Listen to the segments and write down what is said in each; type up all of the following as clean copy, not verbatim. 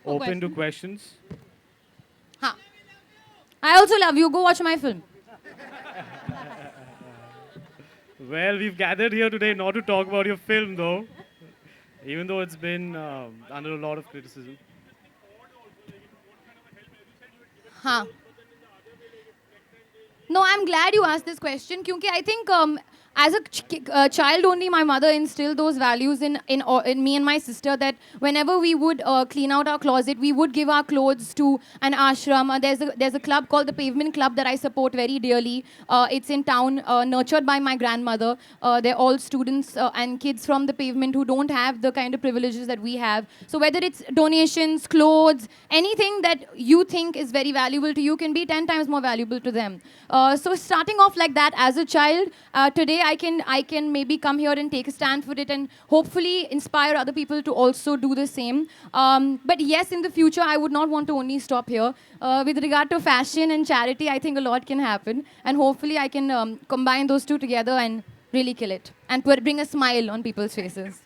open to questions. हाँ. I also love you. Go watch my film. Well, we've gathered here today not to talk about your film, though, even though it's been under a lot of criticism. हाँ. No, I'm glad you asked this question because I think as a child only, my mother instilled those values in me and my sister that whenever we would clean out our closet, we would give our clothes to an ashram. There's a club called the Pavement Club that I support very dearly. It's in town, nurtured by my grandmother. They're all students and kids from the pavement who don't have the kind of privileges that we have. So whether it's donations, clothes, anything that you think is very valuable to you can be 10 times more valuable to them. So starting off like that as a child, today I can maybe come here and take a stand for it and hopefully inspire other people to also do the same. But yes, in the future, I would not want to only stop here. With regard to fashion and charity, I think a lot can happen. And hopefully I can combine those two together and really kill it and bring a smile on people's faces.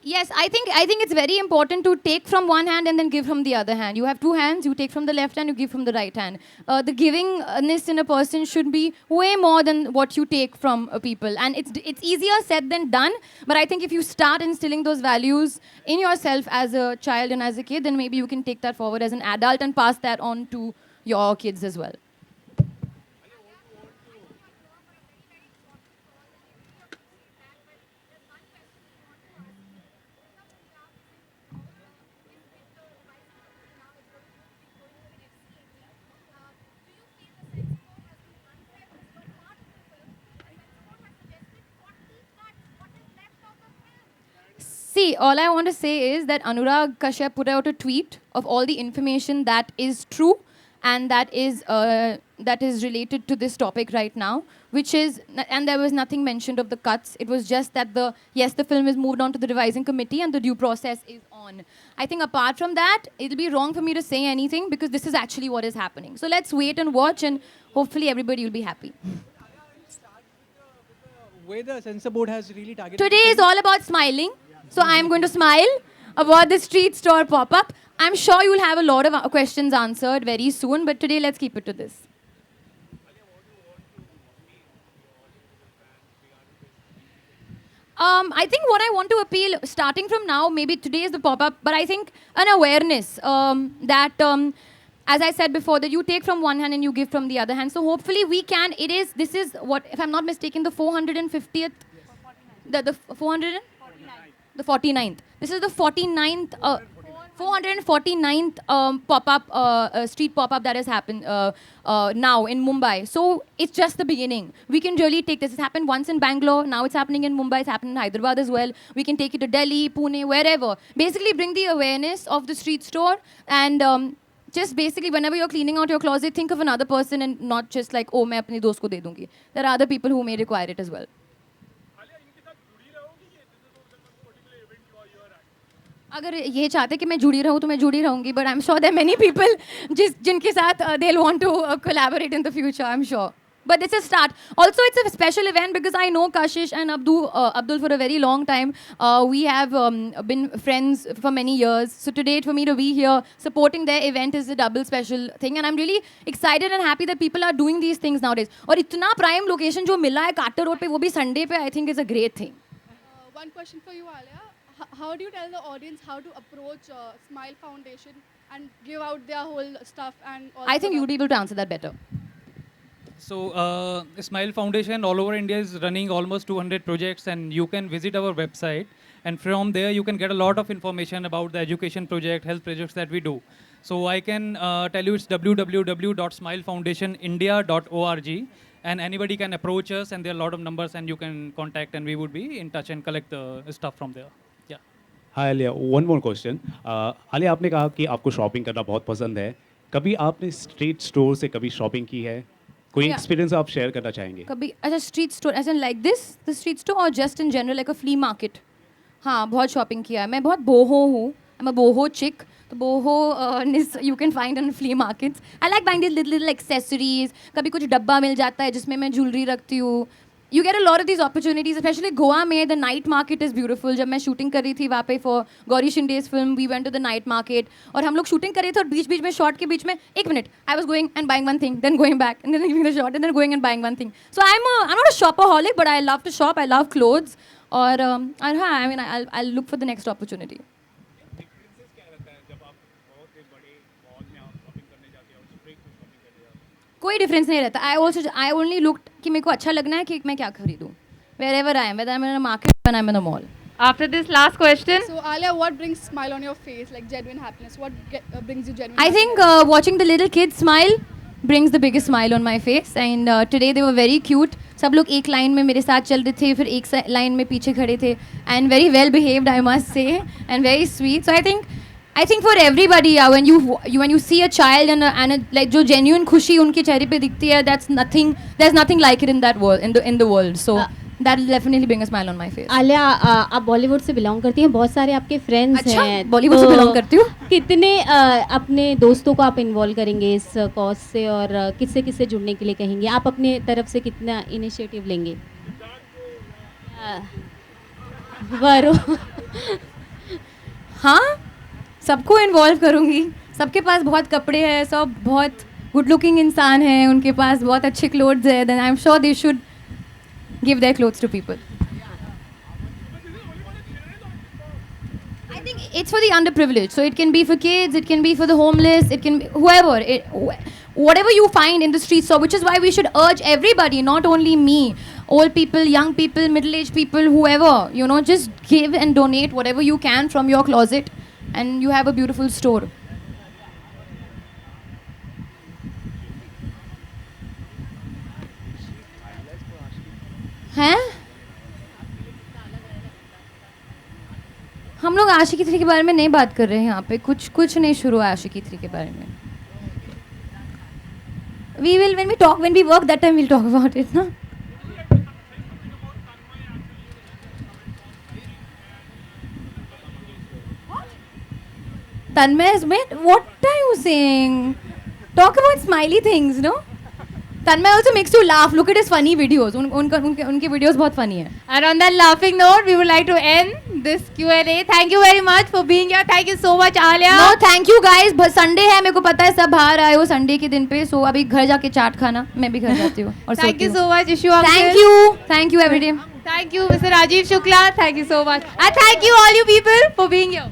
Yes, I think it's very important to take from one hand and then give from the other hand. You have two hands, you take from the left hand, you give from the right hand. The givingness in a person should be way more than what you take from people, and it's easier said than done. But I think if you start instilling those values in yourself as a child and as a kid, then maybe you can take that forward as an adult and pass that on to your kids as well. See, all I want to say is that Anurag Kashyap put out a tweet of all the information that is true and that is related to this topic right now, which is, and there was nothing mentioned of the cuts. It was just that the film is moved on to the revising committee and the due process is on. I think apart from that, it'll be wrong for me to say anything because this is actually what is happening. So let's wait and watch, and hopefully everybody will be happy. Way the censor board has really targeted. Today is all about smiling. So I'm going to smile about the street store pop-up. I'm sure you'll have a lot of questions answered very soon, but today let's keep it to this. I think what I want to appeal, starting from now, maybe today is the pop-up, but I think an awareness that, as I said before, that you take from one hand and you give from the other hand. So hopefully we can, this is what, if I'm not mistaken, the 450th, the 400? The 49th. This is the 49th, 449th pop-up, street pop-up that has happened now in Mumbai. So it's just the beginning. We can really take this. It's happened once in Bangalore. Now it's happening in Mumbai. It's happening in Hyderabad as well. We can take it to Delhi, Pune, wherever. Basically bring the awareness of the street store and just basically whenever you're cleaning out your closet, think of another person and not just like, oh, मैं अपने दोस्त को दे दूंगी. There are other people who may require it as well. अगर ये चाहते कि मैं जुड़ी रहूँ तो मैं जुड़ी रहूँगी, but I'm sure there are many people जिनके साथ they'll want to collaborate in the future, I'm sure. But it's a start. Also, it's a special event because I know Kashish and Abdul for a very long time. We have been friends for many years. So today, for me to be here supporting their event is a double special thing. And I'm really excited and happy that people are doing these things nowadays. और इतना prime location जो मिला है Carter Road पे, वो भी Sunday पे, I think is a great thing. One question for you, Alia. How do you tell the audience how to approach Smile Foundation and give out their whole stuff and all? I think you'd be able to answer that better. So, Smile Foundation all over India is running almost 200 projects, and you can visit our website. And from there, you can get a lot of information about the education project, health projects that we do. So, I can tell you it's www.smilefoundationindia.org. And anybody can approach us, and there are a lot of numbers, and you can contact, and we would be in touch and collect the stuff from there. Yeah. Hi Alia, one more question. Alia, आपने कहा कि आपको shopping करना बहुत पसंद है. कभी आपने स्ट्रीट स्टोर से कभी शॉपिंग की है? कोई एक्सपीरियंस आप शेयर करना चाहेंगे? कभी ऐसा street store as in like this the street store और just in general like a flea market? हाँ, बहुत शॉपिंग किया है. मैं बहुत बोहो हूँ. I'm a boho chick. तो boho you can find on flea markets. I like buying these little accessories. कभी कुछ डब्बा मिल जाता है जिसमें मैं ज्वेलरी रखती हूँ. You get a lot of these opportunities, especially Goa में the night market is beautiful. जब मैं shooting कर रही थी वहाँ पे for Gauri Shinde's film, we went to the night market. और हम लोग shooting कर रहे थे और बीच-बीच में shot के बीच में एक minute, I was going and buying one thing, then going back, and then leaving the shot, and then going and buying one thing. So I'm not a shopaholic, but I love to shop. I love clothes. और हाँ, I mean I'll look for the next opportunity. कोई difference नहीं रहता. I only look कि मेरे को अच्छा लगना है कि मैं क्या खरीदूँ. Wherever I am, whether I'm in a market or I'm in a mall. After this last question, So Alia, what brings smile on your face, like genuine happiness? What brings you genuine I think happiness? watching the little kids smile brings the biggest smile on my face. And today they were very cute. सब लोग एक line में मेरे साथ चल रहे थे, फिर एक लाइन में पीछे खड़े थे. And very well behaved, I must say, and very sweet. So I think for everybody, yeah, when you see a child and like जो genuine खुशी उनके चेहरे पे दिखती है, there's nothing like it in that world, in the world. So that will definitely bring a smile on my face. Alia, आप बॉलीवुड से belong करती हैं, बहुत सारे आपके फ्रेंड्स अच्छा, हैं. बॉलीवुड से belong करती हूँ. कितने अपने दोस्तों को आप इन्वॉल्व करेंगे इस कॉज से, और किससे किससे जुड़ने के लिए कहेंगे? आप अपने तरफ से कितना इनिशिएटिव लेंगे? वरो हाँ, सबको इन्वॉल्व करूँगी. सबके पास बहुत कपड़े हैं, सब बहुत गुड लुकिंग इंसान हैं, उनके पास बहुत अच्छे क्लोथ्स हैं. Then I am sure they should give their clothes to people. I think it's for the underprivileged. So it can be for kids, it can be for the homeless, it can be whoever. Whatever you find in the streets. So which is why we should urge everybody, not only me, old people, young people, middle-aged people, whoever, just give and donate whatever you can from your closet, and you have a beautiful store. हैं? हम लोग आशिकी 3 के बारे में नहीं बात कर रहे हैं यहाँ पे. कुछ नहीं शुरू है आशिकी 3 के बारे में. When we work, that time we'll talk about it, ना? Tanmay is made. What are you saying? Talk about smiley things, no? Tanmay also makes you laugh. Look at his funny videos. उनके videos बहुत funny है. and on that laughing note, we would like to end this Q&A. Thank you very much for being here. Thank you so much, Alia. No, thank you guys. Sunday है, मेरे को पता है सब बाहर आए हो Sunday के दिन पे. So अभी घर जाके चाट खाना. मैं भी घर जाती हूँ. और Thank you सोती हूँ. so much, Ishu uncle. Thank you every day. Thank you, Mr. Rajiv Shukla. Thank you so much. And thank you all you people for being here.